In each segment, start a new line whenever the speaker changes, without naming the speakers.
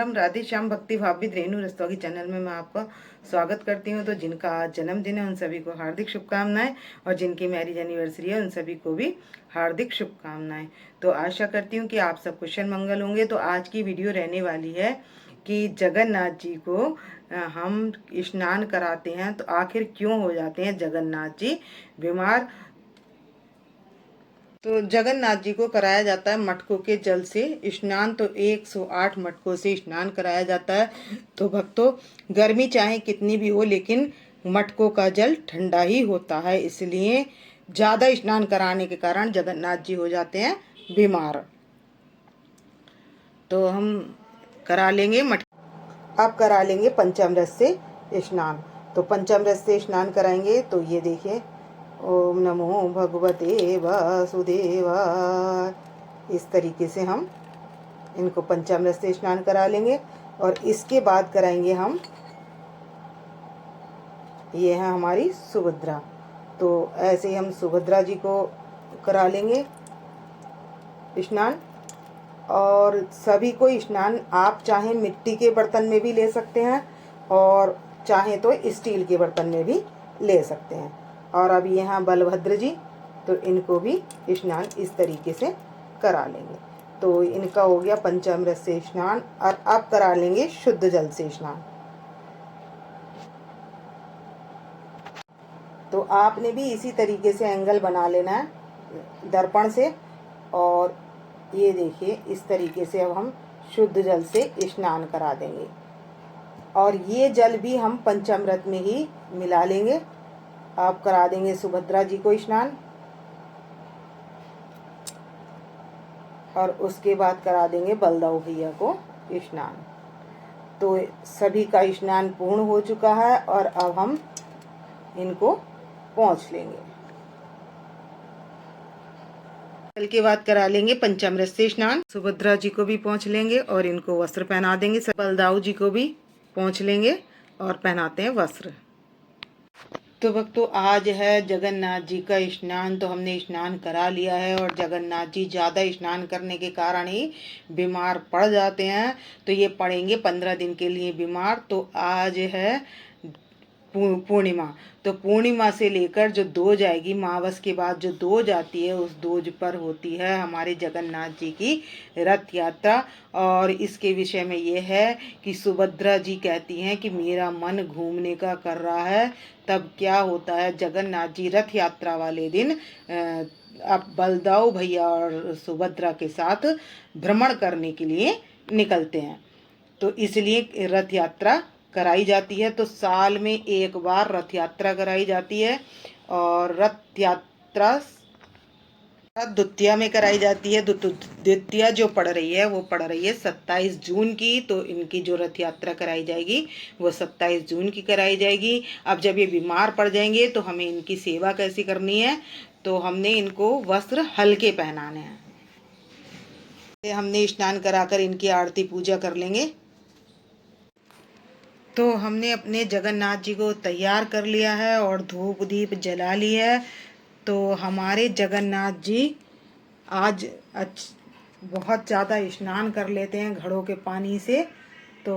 राम राधे श्याम भक्ति भावित रेणु रस्तोगी चैनल में मैं आपका स्वागत करती हूँ। तो जिनका आज जन्मदिन है उन सभी को हार्दिक शुभकामनाएं और जिनकी मैरिज एनिवर्सरी है उन सभी को भी हार्दिक शुभकामनाएं। तो आशा करती हूँ कि आप सब कुशल मंगल होंगे। तो आज की वीडियो रहने वाली है कि जगन्नाथ जी को हम स्नान कराते हैं तो आखिर क्यों हो जाते हैं जगन्नाथ जी बीमार। तो जगन्नाथ जी को कराया जाता है मटकों के जल से स्नान। तो 108 मटकों से स्नान कराया जाता है। तो भक्तों, गर्मी चाहे कितनी भी हो लेकिन मटकों का जल ठंडा ही होता है, इसलिए ज़्यादा स्नान कराने के कारण जगन्नाथ जी हो जाते हैं बीमार। तो हम करा लेंगे अब करा लेंगे पंचामृत से स्नान। तो पंचामृत से स्नान कराएंगे। तो ये देखिए, ओम नमो भगवते वासुदेवाय, इस तरीके से हम इनको पंचामृत से स्नान करा लेंगे। और इसके बाद कराएंगे हम, ये है हमारी सुभद्रा। तो ऐसे ही हम सुभद्रा जी को करा लेंगे स्नान। और सभी को स्नान आप चाहे मिट्टी के बर्तन में भी ले सकते हैं और चाहे तो स्टील के बर्तन में भी ले सकते हैं। और अब यहाँ बलभद्र जी, तो इनको भी स्नान इस तरीके से करा लेंगे। तो इनका हो गया पंचामृत से स्नान। और अब करा लेंगे शुद्ध जल से स्नान। तो आपने भी इसी तरीके से एंगल बना लेना है दर्पण से। और ये देखिए, इस तरीके से अब हम शुद्ध जल से स्नान करा देंगे। और ये जल भी हम पंचामृत में ही मिला लेंगे। आप करा देंगे सुभद्रा जी को स्नान और उसके बाद करा देंगे बलदाऊ भैया को स्नान। तो सभी का स्नान पूर्ण हो चुका है और अब हम इनको पोंछ लेंगे। कल के बाद करा लेंगे पंचामृत से स्नान। सुभद्रा जी को भी पोंछ लेंगे और इनको वस्त्र पहना देंगे। बलदाऊ जी को भी पोंछ लेंगे और पहनाते हैं वस्त्र। तो भक्तों, आज है जगन्नाथ जी का स्नान। तो हमने स्नान करा लिया है और जगन्नाथ जी ज़्यादा स्नान करने के कारण ही बीमार पड़ जाते हैं। तो ये पड़ेंगे 15 दिन के लिए बीमार। तो आज है पूर्णिमा। तो पूर्णिमा से लेकर जो दोज आएगी, मावस के बाद जो दोज आती है, उस दोज पर होती है हमारे जगन्नाथ जी की रथ यात्रा। और इसके विषय में ये है कि सुभद्रा जी कहती हैं कि मेरा मन घूमने का कर रहा है। तब क्या होता है, जगन्नाथ जी रथ यात्रा वाले दिन अब बलदाऊ भैया और सुभद्रा के साथ भ्रमण करने के लिए निकलते हैं। तो इसलिए रथ यात्रा कराई जाती है। तो साल में एक बार रथ यात्रा कराई जाती है। और रथ यात्रा द्वितीया में कराई जाती है। द्वितीया जो पड़ रही है वो पड़ रही है 27 जून की। तो इनकी जो रथ यात्रा कराई जाएगी वो 27 जून की कराई जाएगी। अब जब ये बीमार पड़ जाएंगे तो हमें इनकी सेवा कैसी करनी है, तो हमने इनको वस्त्र हल्के पहनाने हैं। हमने स्नान कराकर इनकी आरती पूजा कर लेंगे। तो हमने अपने जगन्नाथ जी को तैयार कर लिया है और धूप दीप जला ली है। तो हमारे जगन्नाथ जी आज बहुत ज़्यादा स्नान कर लेते हैं घड़ों के पानी से, तो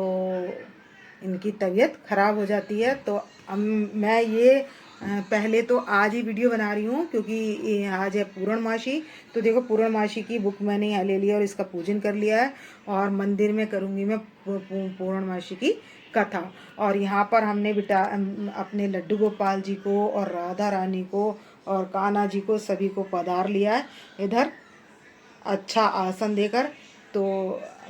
इनकी तबीयत खराब हो जाती है। तो मैं ये पहले तो आज ही वीडियो बना रही हूँ क्योंकि आज है पूर्णमासी। तो देखो, पूर्णमासी की बुक मैंने यहाँ ले लिया और इसका पूजन कर लिया है। और मंदिर में करूँगी मैं पूर्णमासी की कथा। और यहाँ पर हमने अपने लड्डू गोपाल जी को और राधा रानी को और कान्हा जी को सभी को पधार लिया है इधर अच्छा आसन देकर। तो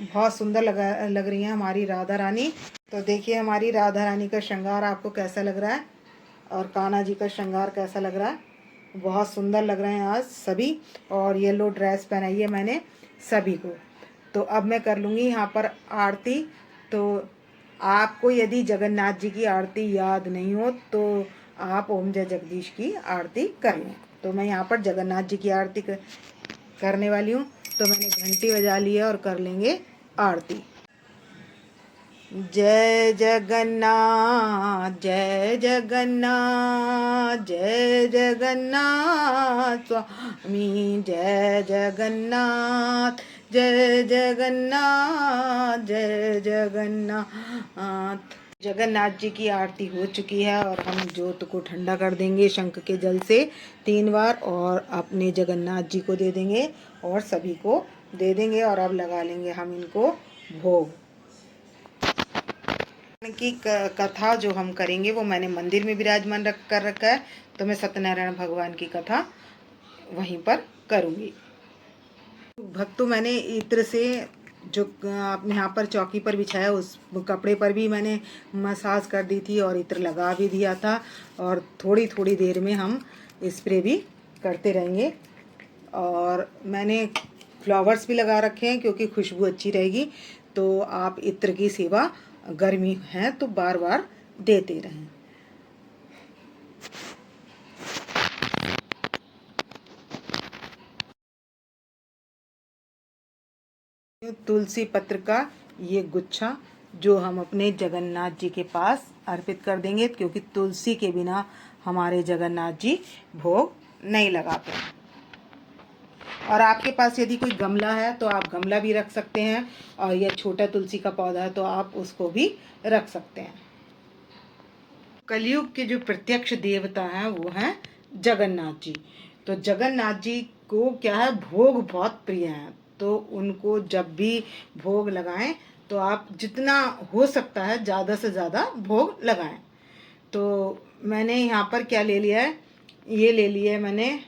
बहुत सुंदर लग रही हैं हमारी राधा रानी। तो देखिए, हमारी राधा रानी का श्रृंगार आपको कैसा लग रहा है और कान्हा जी का श्रृंगार कैसा लग रहा है। बहुत सुंदर लग रहे हैं आज सभी। और येलो ड्रेस पहनाई है मैंने सभी को। तो अब मैं कर लूँगी यहाँ पर आरती। तो आपको यदि जगन्नाथ जी की आरती याद नहीं हो तो आप ओम जय जगदीश की आरती कर लें। तो मैं यहाँ पर जगन्नाथ जी की आरती करने वाली हूँ। तो मैंने घंटी बजा ली है और कर लेंगे आरती। जय जगन्नाथ जय जगन्नाथ जय जगन्नाथ स्वामी जय जगन्नाथ जय जगन्नाथ जय जगन्नाथ। जगन्नाथ जी की आरती हो चुकी है और हम जोत को ठंडा कर देंगे शंख के जल से 3 बार और अपने जगन्नाथ जी को दे देंगे और सभी को दे देंगे। और अब लगा लेंगे हम इनको भोग की कथा जो हम करेंगे वो मैंने मंदिर में विराजमान कर रखा है, तो मैं सत्यनारायण भगवान की कथा वहीं पर करूँगी। भक्तों, मैंने इत्र से जो अपने यहाँ पर चौकी पर बिछाया उस कपड़े पर भी मैंने मसाज कर दी थी और इत्र लगा भी दिया था। और थोड़ी थोड़ी देर में हम स्प्रे भी करते रहेंगे। और मैंने फ्लावर्स भी लगा रखे हैं क्योंकि खुशबू अच्छी रहेगी। तो आप इत्र की सेवा गर्मी है तो बार बार देते रहें। तुलसी पत्र का ये गुच्छा जो हम अपने जगन्नाथ जी के पास अर्पित कर देंगे, क्योंकि तुलसी के बिना हमारे जगन्नाथ जी भोग नहीं लगाते। और आपके पास यदि कोई गमला है तो आप गमला भी रख सकते हैं, और यह छोटा तुलसी का पौधा है तो आप उसको भी रख सकते हैं। कलयुग के जो प्रत्यक्ष देवता हैं वो हैं जगन्नाथ जी। तो जगन्नाथ जी को क्या है, भोग बहुत प्रिय है। तो उनको जब भी भोग लगाएं तो आप जितना हो सकता है ज़्यादा से ज़्यादा भोग लगाएं। तो मैंने यहाँ पर क्या ले लिया है, ये ले लिया है मैंने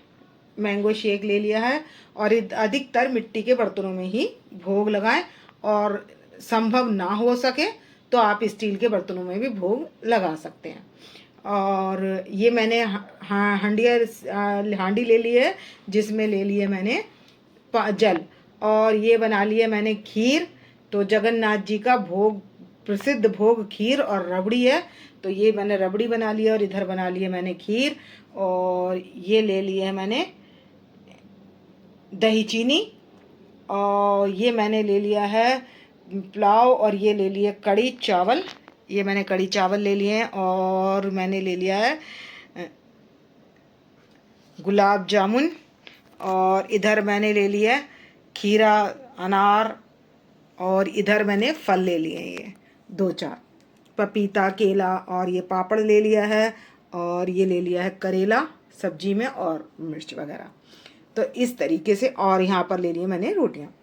मैंगो शेक ले लिया है। और अधिकतर मिट्टी के बर्तनों में ही भोग लगाएं, और संभव ना हो सके तो आप स्टील के बर्तनों में भी भोग लगा सकते हैं। और ये मैंने हांडी ले ली है जिसमें ले लिए मैंने जल, और ये बना लिया मैंने खीर। तो जगन्नाथ जी का भोग प्रसिद्ध भोग खीर और रबड़ी है, तो ये मैंने रबड़ी बना लिया और इधर बना लिया मैंने खीर। और ये ले लिया है मैंने दही चीनी, और ये मैंने ले लिया है पुलाव, और ये ले लिया कड़ी चावल। ये मैंने कड़ी चावल ले लिए हैं। और मैंने ले लिया है गुलाब जामुन, और इधर मैंने ले लिया खीरा अनार, और इधर मैंने फल ले लिए हैं ये 2-4 पपीता केला, और ये पापड़ ले लिया है, और ये ले लिया है करेला सब्जी में और मिर्च वगैरह। तो इस तरीके से, और यहाँ पर ले लिए मैंने रोटियाँ।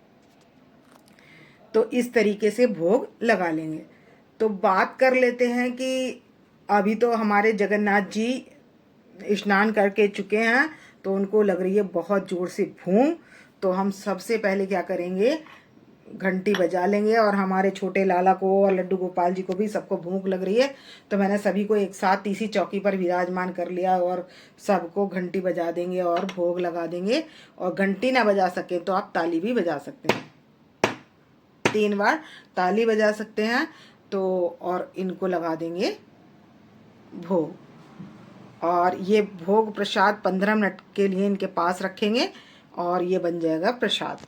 तो इस तरीके से भोग लगा लेंगे। तो बात कर लेते हैं कि अभी तो हमारे जगन्नाथ जी स्नान करके चुके हैं, तो उनको लग रही है बहुत ज़ोर से भूख। तो हम सबसे पहले क्या करेंगे, घंटी बजा लेंगे। और हमारे छोटे लाला को और लड्डू गोपाल जी को भी सबको भूख लग रही है, तो मैंने सभी को एक साथ इसी चौकी पर विराजमान कर लिया और सबको घंटी बजा देंगे और भोग लगा देंगे। और घंटी ना बजा सके तो आप ताली भी बजा सकते हैं, 3 बार ताली बजा सकते हैं। तो और इनको लगा देंगे भोग। और ये भोग प्रसाद 15 मिनट के लिए इनके पास रखेंगे और ये बन जाएगा प्रसाद।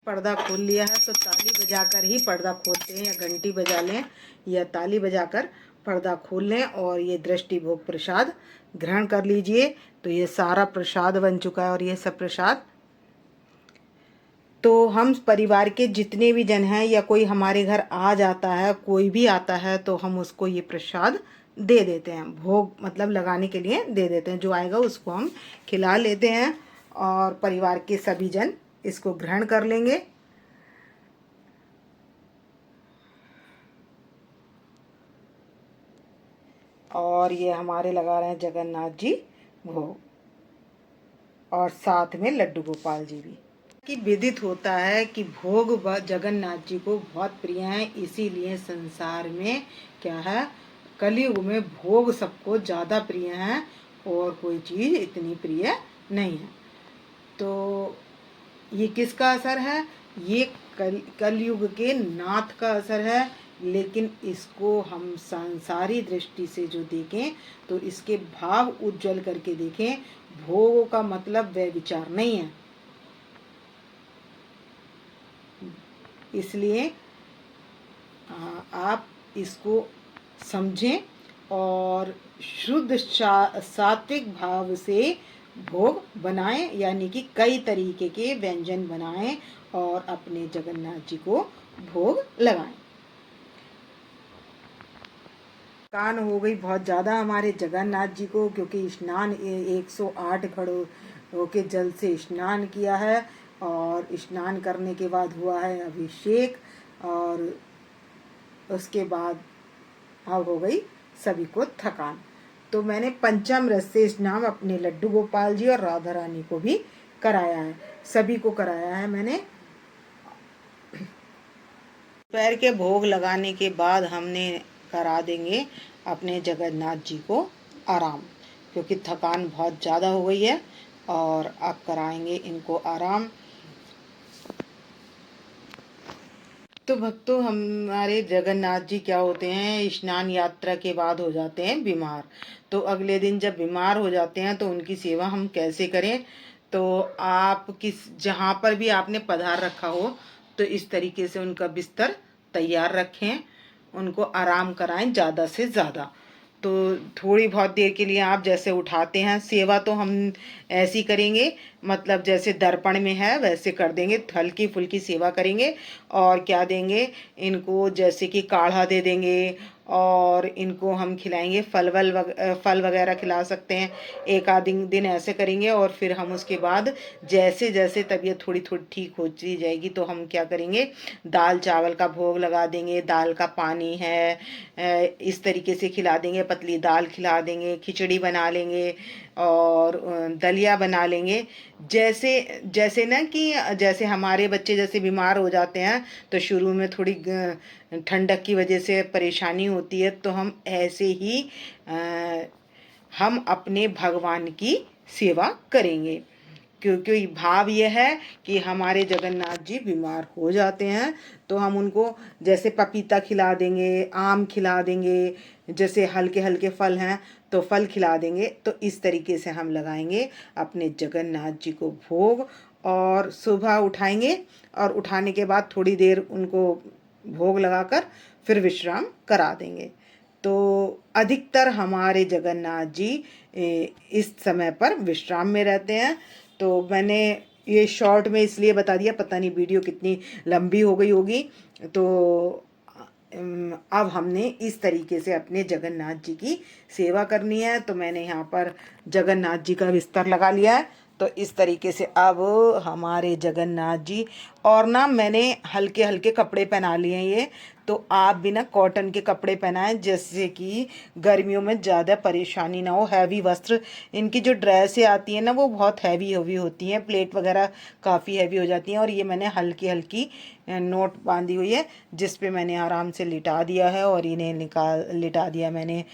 पर्दा खोल लिया है तो ताली बजाकर ही पर्दा खोलते हैं, या घंटी बजा लें या ताली बजाकर पर्दा खोल लें। और ये दृष्टि भोग प्रसाद ग्रहण कर लीजिए। तो ये सारा प्रसाद बन चुका है, और ये सब प्रसाद तो हम परिवार के जितने भी जन हैं या कोई हमारे घर आ जाता है, कोई भी आता है, तो हम उसको ये प्रसाद दे देते हैं। भोग मतलब लगाने के लिए दे देते हैं, जो आएगा उसको हम खिला लेते हैं और परिवार के सभी जन इसको ग्रहण कर लेंगे। और ये हमारे लगा रहे हैं जगन्नाथ जी भोग, और साथ में लड्डू गोपाल जी भी। कि विदित होता है कि भोग जगन्नाथ जी को बहुत प्रिय हैं, इसीलिए संसार में क्या है, कलयुग में भोग सबको ज़्यादा प्रिय हैं और कोई चीज़ इतनी प्रिय नहीं है। तो ये किसका असर है, ये कलयुग के नाथ का असर है। लेकिन इसको हम सांसारी दृष्टि से जो देखें तो इसके भाव उज्जवल करके देखें। भोग का मतलब वह विचार नहीं है। इसलिए आप इसको समझें और शुद्ध सात्विक भाव से भोग बनाएं, यानी कि कई तरीके के व्यंजन बनाएं और अपने जगन्नाथ जी को भोग लगाएं। थकान हो गई बहुत ज़्यादा हमारे जगन्नाथ जी को, क्योंकि स्नान 108 घड़ों के जल से स्नान किया है और स्नान करने के बाद हुआ है अभिषेक, और उसके बाद अब हो गई सभी को थकान। तो मैंने पंचामृत से स्नान अपने लड्डू गोपाल जी और राधा रानी को भी कराया है, सभी को कराया है मैंने। दोपहर के भोग लगाने के बाद हमने करा देंगे अपने जगन्नाथ जी को आराम, क्योंकि थकान बहुत ज़्यादा हो गई है, और अब कराएंगे इनको आराम। तो भक्तों, हमारे जगन्नाथ जी क्या होते हैं, स्नान यात्रा के बाद हो जाते हैं बीमार। तो अगले दिन जब बीमार हो जाते हैं तो उनकी सेवा हम कैसे करें। तो आप जहाँ पर भी आपने पधार रखा हो तो इस तरीके से उनका बिस्तर तैयार रखें, उनको आराम कराएं ज़्यादा से ज़्यादा। तो थोड़ी बहुत देर के लिए आप जैसे उठाते हैं, सेवा तो हम ऐसी करेंगे, मतलब जैसे दर्पण में है वैसे कर देंगे, हल्की फुल्की सेवा करेंगे। और क्या देंगे इनको, जैसे कि काढ़ा दे देंगे, और इनको हम खिलाएंगे फल वगैरह खिला सकते हैं। एक आध दिन ऐसे करेंगे, और फिर हम उसके बाद जैसे जैसे तबीयत थोड़ी थोड़ी ठीक होती जाएगी तो हम क्या करेंगे, दाल चावल का भोग लगा देंगे, दाल का पानी है इस तरीके से खिला देंगे, पतली दाल खिला देंगे, खिचड़ी बना लेंगे और दलिया बना लेंगे। जैसे जैसे ना कि जैसे हमारे बच्चे जैसे बीमार हो जाते हैं तो शुरू में थोड़ी ठंडक की वजह से परेशानी होती है, तो हम ऐसे ही हम अपने भगवान की सेवा करेंगे। क्योंकि भाव यह है कि हमारे जगन्नाथ जी बीमार हो जाते हैं तो हम उनको जैसे पपीता खिला देंगे, आम खिला देंगे, जैसे हल्के हल्के फल हैं तो फल खिला देंगे। तो इस तरीके से हम लगाएंगे अपने जगन्नाथ जी को भोग, और सुबह उठाएंगे और उठाने के बाद थोड़ी देर उनको भोग लगाकर फिर विश्राम करा देंगे। तो अधिकतर हमारे जगन्नाथ जी इस समय पर विश्राम में रहते हैं। तो मैंने ये शॉर्ट में इसलिए बता दिया, पता नहीं वीडियो कितनी लंबी हो गई होगी। तो अब हमने इस तरीके से अपने जगन्नाथ जी की सेवा करनी है। तो मैंने यहाँ पर जगन्नाथ जी का बिस्तर लगा लिया है। तो इस तरीके से अब हमारे जगन्नाथ जी, और ना मैंने हल्के हल्के कपड़े पहना लिए हैं ये, तो आप भी ना कॉटन के कपड़े पहनाएं, जैसे कि गर्मियों में ज़्यादा परेशानी ना हो। हैवी वस्त्र, इनकी जो ड्रेसें आती हैं ना वो बहुत हैवी हैवी होती हैं, प्लेट वगैरह काफ़ी हैवी हो जाती हैं। और ये मैंने हल्की हल्की नोट बांधी हुई है जिस पे मैंने आराम से लिटा दिया है, और इन्हें लिटा दिया मैंने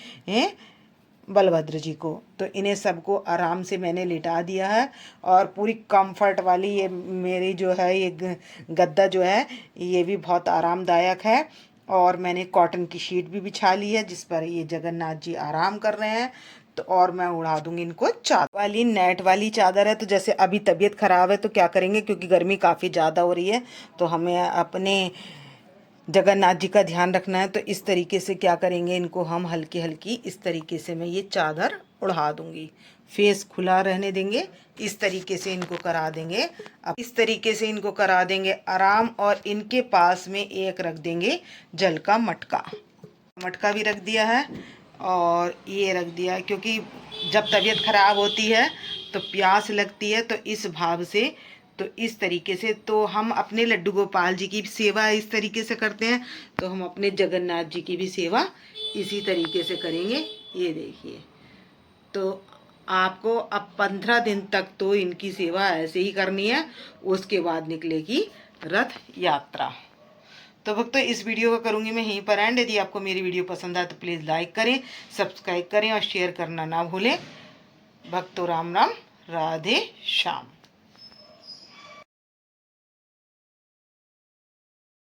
बलभद्र जी को। तो इन्हें सबको आराम से मैंने लिटा दिया है, और पूरी कंफर्ट वाली ये मेरी जो है ये गद्दा जो है ये भी बहुत आरामदायक है। और मैंने कॉटन की शीट भी बिछा ली है जिस पर ये जगन्नाथ जी आराम कर रहे हैं। तो और मैं उड़ा दूंगी इनको चादर वाली, नेट वाली चादर है। तो जैसे अभी तबीयत खराब है तो क्या करेंगे, क्योंकि गर्मी काफ़ी ज़्यादा हो रही है तो हमें अपने जगन्नाथ जी का ध्यान रखना है। तो इस तरीके से क्या करेंगे, इनको हम हल्की हल्की इस तरीके से मैं ये चादर उड़ा दूंगी, फेस खुला रहने देंगे, इस तरीके से इनको करा देंगे। अब इस तरीके से इनको करा देंगे आराम, और इनके पास में एक रख देंगे जल का मटका, मटका भी रख दिया है और ये रख दिया है, क्योंकि जब तबीयत खराब होती है तो प्यास लगती है। तो इस भाव से, तो इस तरीके से तो हम अपने लड्डू गोपाल जी की सेवा इस तरीके से करते हैं, तो हम अपने जगन्नाथ जी की भी सेवा इसी तरीके से करेंगे। ये देखिए, तो आपको अब 15 दिन तक तो इनकी सेवा ऐसे ही करनी है, उसके बाद निकलेगी रथ यात्रा। तो भक्तों, इस वीडियो को करूँगी मैं यहीं पर एंड। यदि आपको मेरी वीडियो पसंद आए तो प्लीज़ लाइक करें, सब्सक्राइब करें और शेयर करना ना भूलें। भक्तों, राम राम, राधे श्याम।